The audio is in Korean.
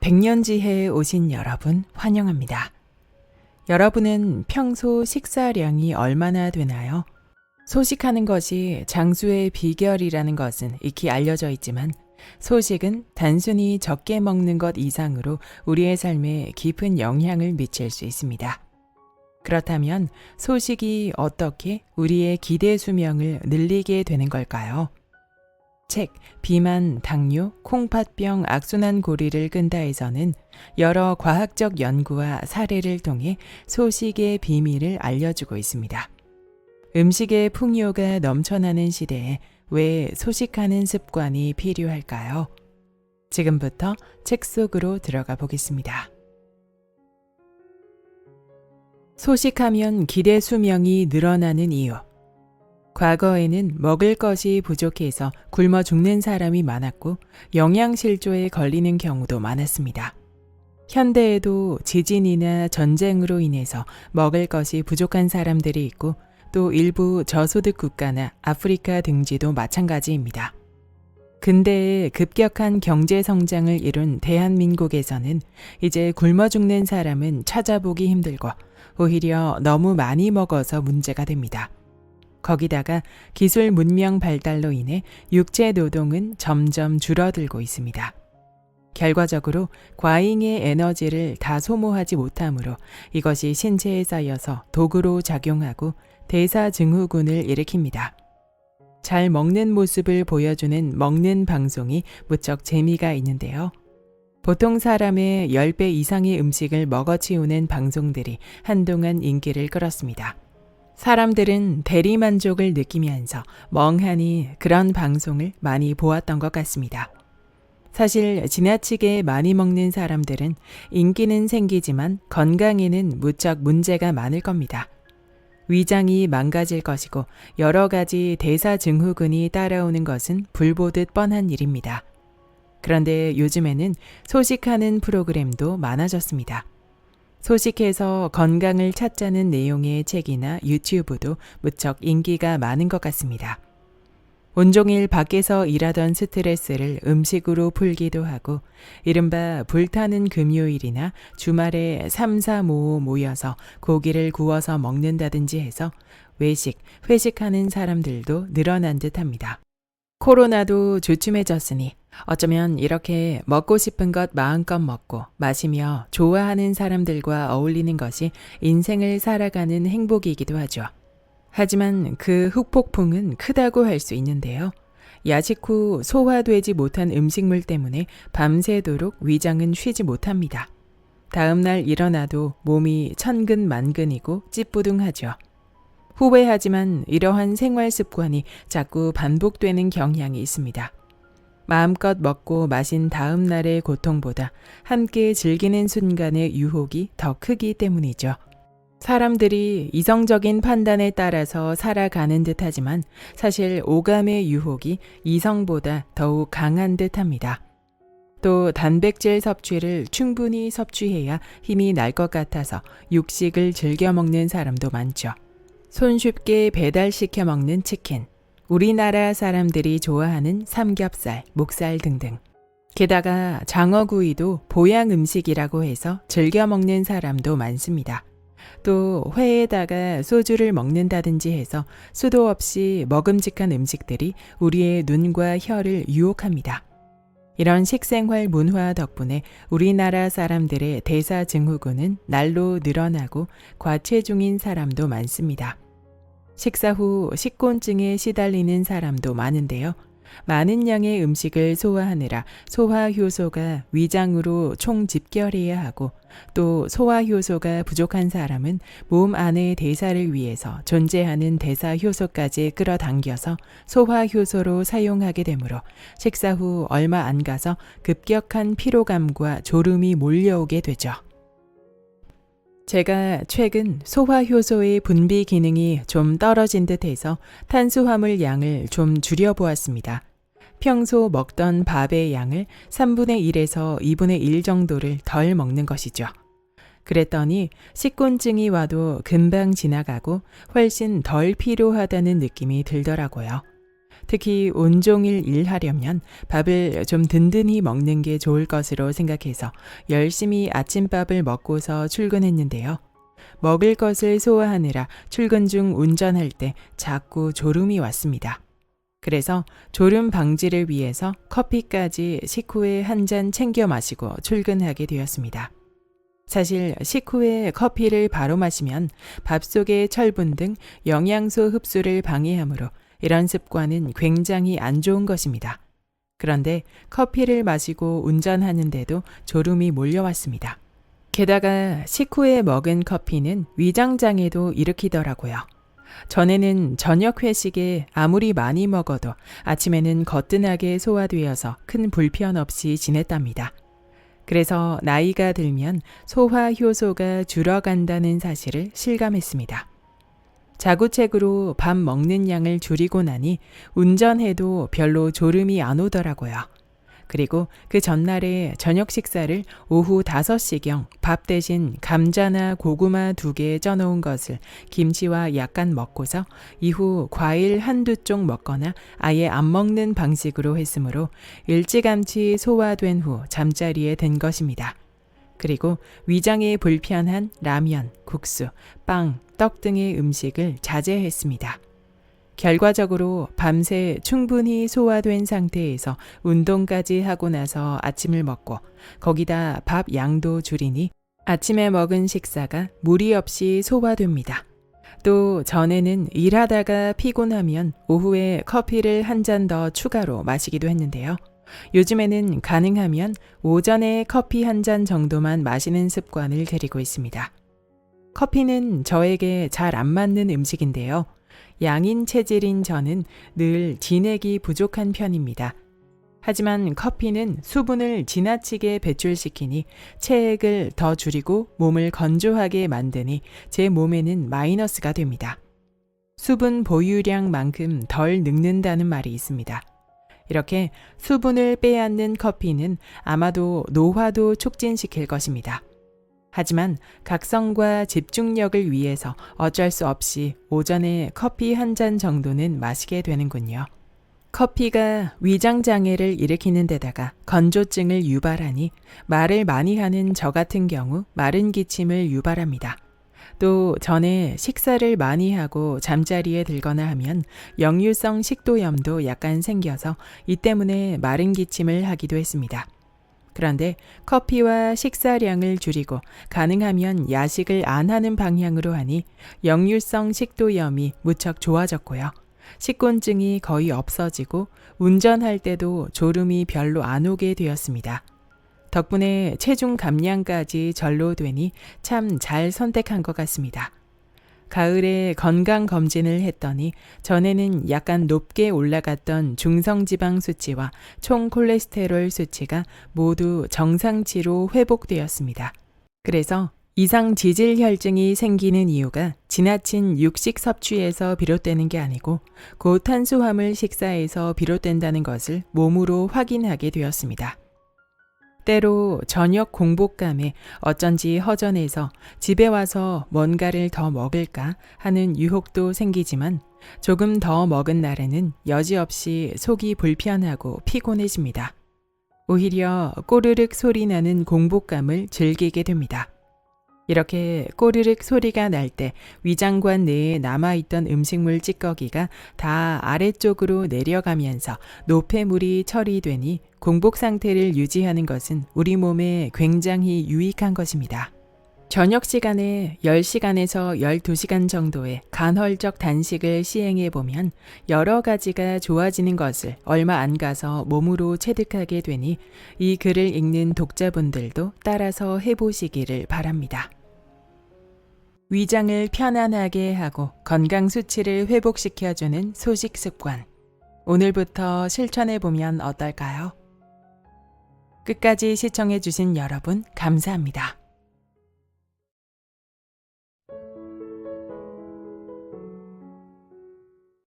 백년지혜에 오신 여러분 환영합니다. 여러분은 평소 식사량이 얼마나 되나요? 소식하는 것이 장수의 비결이라는 것은 익히 알려져 있지만 소식은 단순히 적게 먹는 것 이상으로 우리의 삶에 깊은 영향을 미칠 수 있습니다. 그렇다면 소식이 어떻게 우리의 기대 수명을 늘리게 되는 걸까요? 책 비만, 당뇨, 콩팥병, 악순환 고리를 끈다에서는 여러 과학적 연구와 사례를 통해 소식의 비밀을 알려주고 있습니다. 음식의 풍요가 넘쳐나는 시대에 왜 소식하는 습관이 필요할까요? 지금부터 책 속으로 들어가 보겠습니다. 소식하면 기대 수명이 늘어나는 이유. 과거에는 먹을 것이 부족해서 굶어 죽는 사람이 많았고 영양실조에 걸리는 경우도 많았습니다. 현대에도 지진이나 전쟁으로 인해서 먹을 것이 부족한 사람들이 있고 또 일부 저소득 국가나 아프리카 등지도 마찬가지입니다. 근대에 급격한 경제 성장을 이룬 대한민국에서는 이제 굶어 죽는 사람은 찾아보기 힘들고 오히려 너무 많이 먹어서 문제가 됩니다. 거기다가 기술 문명 발달로 인해 육체 노동은 점점 줄어들고 있습니다. 결과적으로 과잉의 에너지를 다 소모하지 못하므로 이것이 신체에 쌓여서 독으로 작용하고 대사증후군을 일으킵니다. 잘 먹는 모습을 보여주는 먹는 방송이 무척 재미가 있는데요. 보통 사람의 10배 이상의 음식을 먹어치우는 방송들이 한동안 인기를 끌었습니다. 사람들은 대리만족을 느끼면서 멍하니 그런 방송을 많이 보았던 것 같습니다. 사실 지나치게 많이 먹는 사람들은 인기는 생기지만 건강에는 무척 문제가 많을 겁니다. 위장이 망가질 것이고 여러 가지 대사증후군이 따라오는 것은 불보듯 뻔한 일입니다. 그런데 요즘에는 소식하는 프로그램도 많아졌습니다. 소식해서 건강을 찾자는 내용의 책이나 유튜브도 무척 인기가 많은 것 같습니다. 온종일 밖에서 일하던 스트레스를 음식으로 풀기도 하고 이른바 불타는 금요일이나 주말에 3, 4, 5 모여서 고기를 구워서 먹는다든지 해서 회식하는 사람들도 늘어난 듯합니다. 코로나도 주춤해졌으니 어쩌면 이렇게 먹고 싶은 것 마음껏 먹고 마시며 좋아하는 사람들과 어울리는 것이 인생을 살아가는 행복이기도 하죠. 하지만 그 후폭풍은 크다고 할 수 있는데요. 야식 후 소화되지 못한 음식물 때문에 밤새도록 위장은 쉬지 못합니다. 다음 날 일어나도 몸이 천근만근이고 찌뿌둥하죠. 후회하지만 이러한 생활 습관이 자꾸 반복되는 경향이 있습니다. 마음껏 먹고 마신 다음 날의 고통보다 함께 즐기는 순간의 유혹이 더 크기 때문이죠. 사람들이 이성적인 판단에 따라서 살아가는 듯하지만 사실 오감의 유혹이 이성보다 더욱 강한 듯합니다. 또 단백질 섭취를 충분히 섭취해야 힘이 날 것 같아서 육식을 즐겨 먹는 사람도 많죠. 손쉽게 배달시켜 먹는 치킨, 우리나라 사람들이 좋아하는 삼겹살, 목살 등등. 게다가 장어구이도 보양 음식이라고 해서 즐겨 먹는 사람도 많습니다. 또 회에다가 소주를 먹는다든지 해서 수도 없이 먹음직한 음식들이 우리의 눈과 혀를 유혹합니다. 이런 식생활 문화 덕분에 우리나라 사람들의 대사증후군은 날로 늘어나고 과체중인 사람도 많습니다. 식사 후 식곤증에 시달리는 사람도 많은데요. 많은 양의 음식을 소화하느라 소화효소가 위장으로 총집결해야 하고 또 소화효소가 부족한 사람은 몸 안의 대사를 위해서 존재하는 대사효소까지 끌어당겨서 소화효소로 사용하게 되므로 식사 후 얼마 안 가서 급격한 피로감과 졸음이 몰려오게 되죠. 제가 최근 소화효소의 분비 기능이 좀 떨어진 듯해서 탄수화물 양을 좀 줄여보았습니다. 평소 먹던 밥의 양을 3분의 1에서 2분의 1 정도를 덜 먹는 것이죠. 그랬더니 식곤증이 와도 금방 지나가고 훨씬 덜 피로하다는 느낌이 들더라고요. 특히 온종일 일하려면 밥을 좀 든든히 먹는 게 좋을 것으로 생각해서 열심히 아침밥을 먹고서 출근했는데요. 먹을 것을 소화하느라 출근 중 운전할 때 자꾸 졸음이 왔습니다. 그래서 졸음 방지를 위해서 커피까지 식후에 한 잔 챙겨 마시고 출근하게 되었습니다. 사실 식후에 커피를 바로 마시면 밥 속의 철분 등 영양소 흡수를 방해하므로 이런 습관은 굉장히 안 좋은 것입니다. 그런데 커피를 마시고 운전하는데도 졸음이 몰려왔습니다. 게다가 식후에 먹은 커피는 위장장애도 일으키더라고요. 전에는 저녁 회식에 아무리 많이 먹어도 아침에는 거뜬하게 소화되어서 큰 불편 없이 지냈답니다. 그래서 나이가 들면 소화 효소가 줄어간다는 사실을 실감했습니다. 자구책으로 밥 먹는 양을 줄이고 나니 운전해도 별로 졸음이 안 오더라고요. 그리고 그 전날에 저녁 식사를 오후 5시경 밥 대신 감자나 고구마 2개 쪄놓은 것을 김치와 약간 먹고서 이후 과일 한두 쪽 먹거나 아예 안 먹는 방식으로 했으므로 일찌감치 소화된 후 잠자리에 든 것입니다. 그리고 위장에 불편한 라면, 국수, 빵, 떡 등의 음식을 자제했습니다. 결과적으로 밤새 충분히 소화된 상태에서 운동까지 하고 나서 아침을 먹고 거기다 밥 양도 줄이니 아침에 먹은 식사가 무리 없이 소화됩니다. 또 전에는 일하다가 피곤하면 오후에 커피를 한 잔 더 추가로 마시기도 했는데요. 요즘에는 가능하면 오전에 커피 한 잔 정도만 마시는 습관을 들이고 있습니다. 커피는 저에게 잘 안 맞는 음식인데요. 양인 체질인 저는 늘 진액이 부족한 편입니다. 하지만 커피는 수분을 지나치게 배출시키니 체액을 더 줄이고 몸을 건조하게 만드니 제 몸에는 마이너스가 됩니다. 수분 보유량만큼 덜 늙는다는 말이 있습니다. 이렇게 수분을 빼앗는 커피는 아마도 노화도 촉진시킬 것입니다. 하지만 각성과 집중력을 위해서 어쩔 수 없이 오전에 커피 한 잔 정도는 마시게 되는군요. 커피가 위장장애를 일으키는 데다가 건조증을 유발하니 말을 많이 하는 저 같은 경우 마른 기침을 유발합니다. 또 전에 식사를 많이 하고 잠자리에 들거나 하면 역류성 식도염도 약간 생겨서 이 때문에 마른 기침을 하기도 했습니다. 그런데 커피와 식사량을 줄이고 가능하면 야식을 안 하는 방향으로 하니 역류성 식도염이 무척 좋아졌고요. 식곤증이 거의 없어지고 운전할 때도 졸음이 별로 안 오게 되었습니다. 덕분에 체중 감량까지 절로 되니 참 잘 선택한 것 같습니다. 가을에 건강검진을 했더니 전에는 약간 높게 올라갔던 중성지방 수치와 총 콜레스테롤 수치가 모두 정상치로 회복되었습니다. 그래서 이상 지질혈증이 생기는 이유가 지나친 육식 섭취에서 비롯되는 게 아니고 고탄수화물 식사에서 비롯된다는 것을 몸으로 확인하게 되었습니다. 때로 저녁 공복감에 어쩐지 허전해서 집에 와서 뭔가를 더 먹을까 하는 유혹도 생기지만 조금 더 먹은 날에는 여지없이 속이 불편하고 피곤해집니다. 오히려 꼬르륵 소리 나는 공복감을 즐기게 됩니다. 이렇게 꼬르륵 소리가 날 때 위장관 내에 남아있던 음식물 찌꺼기가 다 아래쪽으로 내려가면서 노폐물이 처리되니 공복 상태를 유지하는 것은 우리 몸에 굉장히 유익한 것입니다. 저녁 시간에 10시간에서 12시간 정도의 간헐적 단식을 시행해 보면 여러 가지가 좋아지는 것을 얼마 안 가서 몸으로 체득하게 되니 이 글을 읽는 독자분들도 따라서 해보시기를 바랍니다. 위장을 편안하게 하고 건강 수치를 회복시켜주는 소식 습관. 오늘부터 실천해 보면 어떨까요? 끝까지 시청해 주신 여러분 감사합니다.